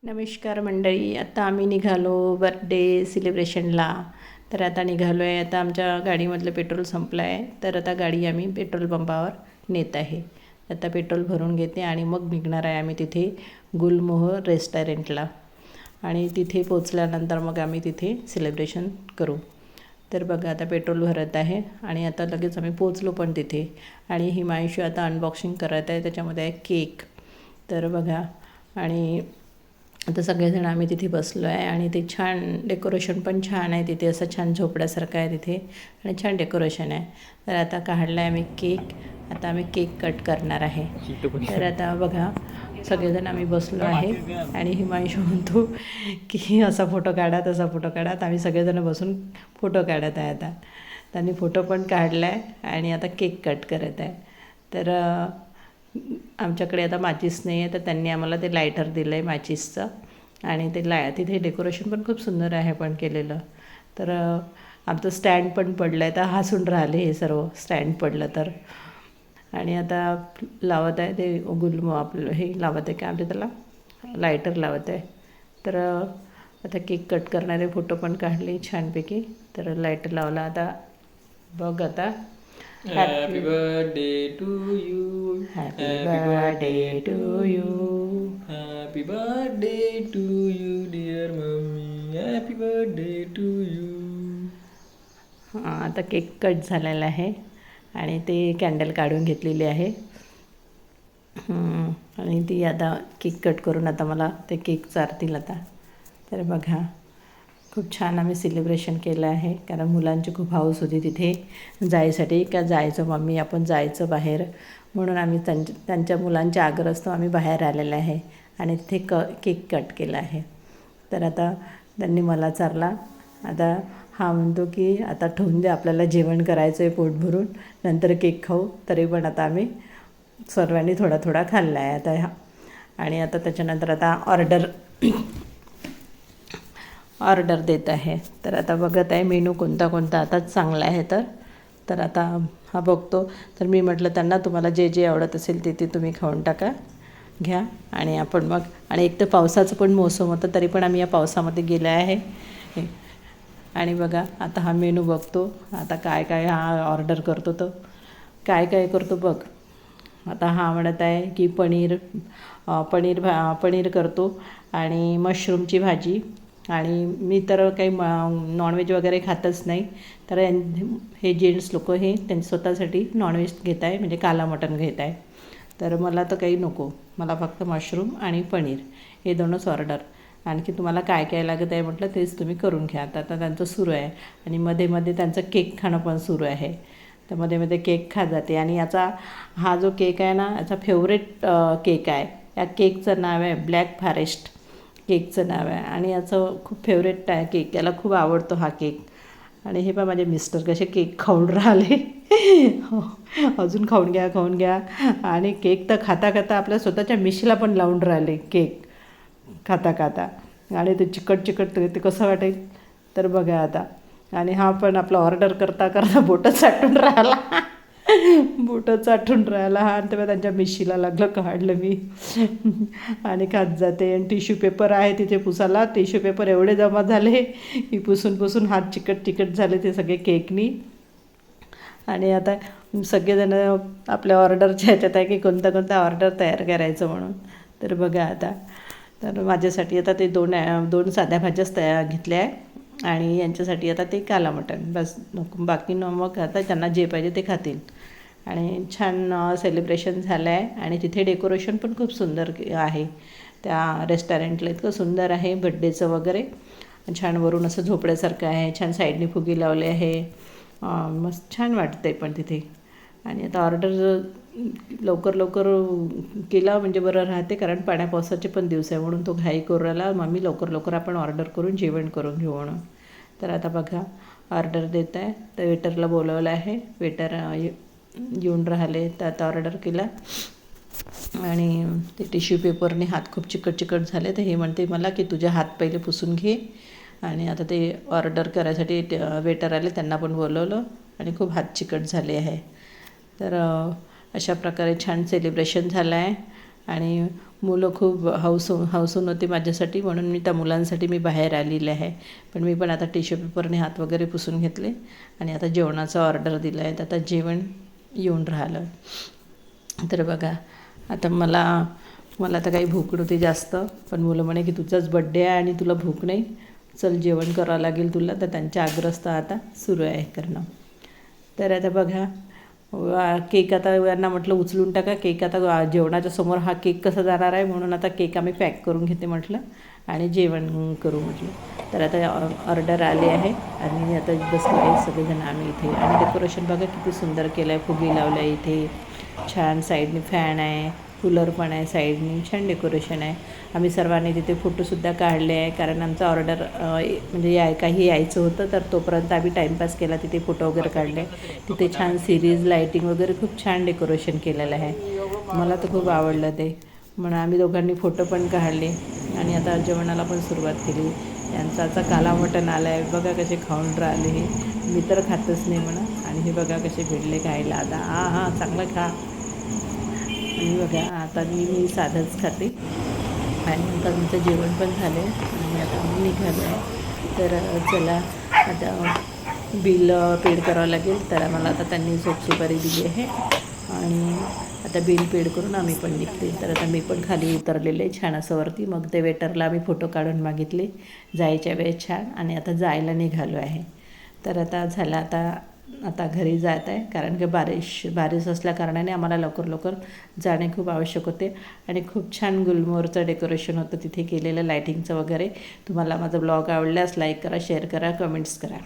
नमस्कार मंडळी. आता आम्ही निघालो बर्थडे सेलिब्रेशनला. तर आता निघालो आहे. आता आमच्या गाडीमधलं पेट्रोल संपलं आहे, तर आता गाडी आम्ही पेट्रोल पंपावर नेत आहे. आता पेट्रोल भरून घेते आणि मग निघणार आहे आम्ही तिथे गुलमोहर रेस्टॉरंटला. आणि तिथे पोचल्यानंतर मग आम्ही तिथे सेलिब्रेशन करू. तर बघा आता पेट्रोल भरत आहे आणि आता लगेच आम्ही पोचलो पण तिथे. आणि हिमांशू आता अनबॉक्सिंग करत आहे. त्याच्यामध्ये आहे केक. तर बघा, आणि आता सगळेजण आम्ही तिथे बसलो आहे आणि ते छान डेकोरेशन पण छान आहे तिथे. असं छान झोपड्यासारखं आहे तिथे आणि छान डेकोरेशन आहे. तर आता काढला आहे आम्ही केक. आता आम्ही केक कट करणार आहे. तर आता बघा सगळेजण आम्ही बसलो आहे आणि हिमांशू म्हणतो की असा फोटो काढा तसा फोटो काढा. तर आम्ही सगळेजण बसून फोटो काढत आहे. आता त्यांनी फोटो पण काढला आहे आणि आता केक कट करत आहे. तर आमच्याकडे आता माचीस नाही आहे, तर त्यांनी आम्हाला ते लायटर दिलं आहे माचीसचं. आणि ते तिथे डेकोरेशन पण खूप सुंदर आहे पण केलेलं. तर आमचं स्टँड पण पडलं आहे. तर हसून राहिले हे सर्व स्टँड पडलं तर. आणि आता लावत आहे ते आपलं हे लावत आहे काय म्हणजे त्याला लायटर लावत आहे. तर आता केक कट करणारे फोटो पण काढले छानपैकी. तर लायटर लावला. आता बघ आता Happy birthday to you. Happy birthday to you. Happy birthday to you, dear mommy. Happy birthday to you. आता केक कट झालेला आहे आणि ते कॅन्डल काढून घेतलेली आहे. आणि ती आता केक कट करून आता मला ते केक चारतील आता. तर बघा खूप छान आम्ही सेलिब्रेशन केलं आहे. कारण मुलांची खूप हौस होती तिथे जायसाठी, का जायचं मम्मी आपण जायचं बाहेर, म्हणून आम्ही त्यांच्या मुलांच्या आग्रहास्तव आम्ही बाहेर आलेलं आहे आणि तिथे केक कट केला आहे. तर आता त्यांनी मला चारला. आता हा म्हणतो की आता ठेवून दे, आपल्याला जेवण करायचं आहे पोट भरून, नंतर केक खाऊ. तरी पण आता आम्ही सर्वांनी थोडा थोडा खाल्ला आहे आता. आणि आता त्याच्यानंतर आता ऑर्डर देत आहे. तर आता बघत आहे मेनू कोणता कोणता आता चांगला आहे. तर आता हा बघतो. तर मी म्हटलं त्यांना तुम्हाला जे जे आवडत असेल ते तुम्ही खाऊन टाका, घ्या. आणि आपण मग, आणि एक तर पावसाचं पण मोसम होतं, तरी पण आम्ही या पावसामध्ये गेलो आहे. आणि बघा आता हा मेनू बघतो. आता काय काय हा ऑर्डर करतो, तर काय काय करतो बघ. आता हा म्हणत आहे की पनीर करतो आणि मशरूमची भाजी. आणि मी तर काही नॉनव्हेज वगैरे खातच नाही. तर हे जेंट्स लोक हे त्यांच्या स्वतःसाठी नॉनव्हेज घेत आहे, म्हणजे काला मटण घेत आहे. तर मला तर काही नको, मला फक्त मशरूम आणि पनीर हे दोनच ऑर्डर. आणखी तुम्हाला काय काय लागत आहे म्हटलं तेच तुम्ही करून घ्या. आता त्यांचं सुरू आहे. आणि मध्ये मध्ये त्यांचं केक खाणं पण सुरू आहे. तर मध्ये मध्ये केक खात जाते. आणि हा जो केक आहे ना, याचा फेवरेट केक आहे. या केकचं नाव आहे ब्लॅक फॉरेस्ट केकचं नाव आहे. आणि याचं खूप फेवरेट आहे केक, याला खूप आवडतो हा केक. आणि हे पण माझे मिस्टर कसे केक खाऊन राहिले. अजून खाऊन घ्या. आणि केक तर खाता खाता आपल्या स्वतःच्या मिशीला पण लावून राहिले केक खाता. आणि ते चिकट ते कसं वाटेल तर बघा आता. आणि हा पण आपला ऑर्डर करता बोटं चाटून राहिला हा. आणि तेव्हा त्यांच्या मिशीला लागलं, काढलं मी. आणि खात जाते. आणि टिश्यू पेपर आहे तिथे पुसायला. टिश्यू पेपर एवढे जमा झाले की पुसून हात चिकट झाले ते सगळे केकनी. आणि आता सगळेजण आपल्या ऑर्डरच्या ह्याच्यात आहे की कोणता ऑर्डर तयार करायचं म्हणून. तर बघा आता, तर माझ्यासाठी आता ते दोन साध्या भाज्याच घेतल्या आहे. आणि यांच्यासाठी आता ते काला मटण बस, बाकी मग आता त्यांना जे पाहिजे ते खातील. आणि छान सेलिब्रेशन झालं आहे. आणि तिथे डेकोरेशन पण खूप सुंदर आहे त्या रेस्टॉरंटला. इतकं सुंदर आहे बड्डेचं वगैरे. छान वरून असं झोपड्यासारखं आहे. छान साईडने फुगे लावले आहे. मस्त छान वाटतं आहे पण तिथे. आणि आता ऑर्डर लवकर केला म्हणजे बरं राहते, कारण पावसाचे पण दिवस आहे, म्हणून तो घाई करू राहिला मम्मी लवकर आपण ऑर्डर करून जेवण करून घेऊ म्हणून. तर आता बघा ऑर्डर देत आहे. तर वेटरला बोलवलं आहे. वेटर येऊन राहिले. तर आता ऑर्डर केला. आणि ते टिश्यू पेपरने हात खूप चिकट झाले. तर हे म्हणते मला की तुझे हात पहिले पुसून घे. आणि आता ते ऑर्डर करायसाठी वेटर आले, त्यांना पण बोलवलं. आणि खूप हात चिकट झाले आहे. तर अशा प्रकारे छान सेलिब्रेशन झालं आहे. आणि मुलं खूप हौसून होते माझ्यासाठी, म्हणून मी त्या मुलांसाठी मी बाहेर आलेले आहे. पण मी पण आता टिश्यू पेपरने हात वगैरे पुसून घेतले आणि आता जेवणाचा ऑर्डर दिला आहे. तर आता जेवण येऊन राहिलं. तर बघा, आता मला तर काही भूक नव्हती जास्त, पण मुलं म्हणे की तुझाच बड्डे आहे आणि तुला भूक नाही, चल जेवण करावं लागेल तुला. तर त्यांच्या आग्रस्त आता सुरू आहे करणं. तर आता बघा, केक आता यांना म्हटलं उचलून टाका केक, आता जेवणाच्या समोर हा केक कसा जाणार आहे, म्हणून आता केक आम्ही पॅक करून घेते म्हटलं आणि जेवण करू म्हटलं. तर आता ऑर्डर आले आहे आणि आता बसलो आहे सगळेजण आम्ही इथे. आणि डेकोरेशन बघा किती सुंदर केलं आहे, फुगे लावलं आहे इथे, छान साईडने फॅन आहे, कूलर पण आहे साईडनी, छान डेकोरेशन आहे. आम्ही सर्वांनी तिथे फोटोसुद्धा काढले आहे, कारण आमचं ऑर्डर म्हणजे काही यायचं होतं, तर तोपर्यंत आम्ही टाईमपास केला, तिथे फोटो वगैरे काढले. तिथे छान सिरीज लाईटिंग वगैरे खूप छान डेकोरेशन केलेलं आहे. मला तर खूप आवडलं ते, म्हणून आम्ही दोघांनी फोटो पण काढले आणि आता जेवणाला पण सुरुवात केली. यांचा आता काला मटण आलं आहे, बघा कसे खाऊन राहिले हे. मी तर खातच नाही म्हणा, आणि हे बघा कसे भेटले खायला. आता हां चांगलं खा. आणि बघा आता मी साधंच खाते. आणि आता आमचं जेवण पण झालं आहे आणि आता आम्ही निघालो आहे. तर चला आता बिल पेड करावं लागेल. तर आम्हाला आता त्यांनी झोपसुपारी दिली आहे आणि आता बिल पेड करून आम्ही पण निघते. तर आता मी पण खाली उतरलेले छान असं वरती. मग ते वेटरला आम्ही फोटो काढून मागितले जायच्या वेळेस छान, आणि आता जायला निघालो आहे. तर आता झालं, आता घरी जात आहे, कारण की बारिश असल्या कारणाने आम्हाला लवकर जाणे खूप आवश्यक होते. आणि खूप छान गुलमोहरचं डेकोरेशन होतं तिथे केलेलं, लायटिंगचं वगैरे. तुम्हाला माझा ब्लॉग आवडल्यास लाईक करा, शेअर करा, कमेंट्स करा.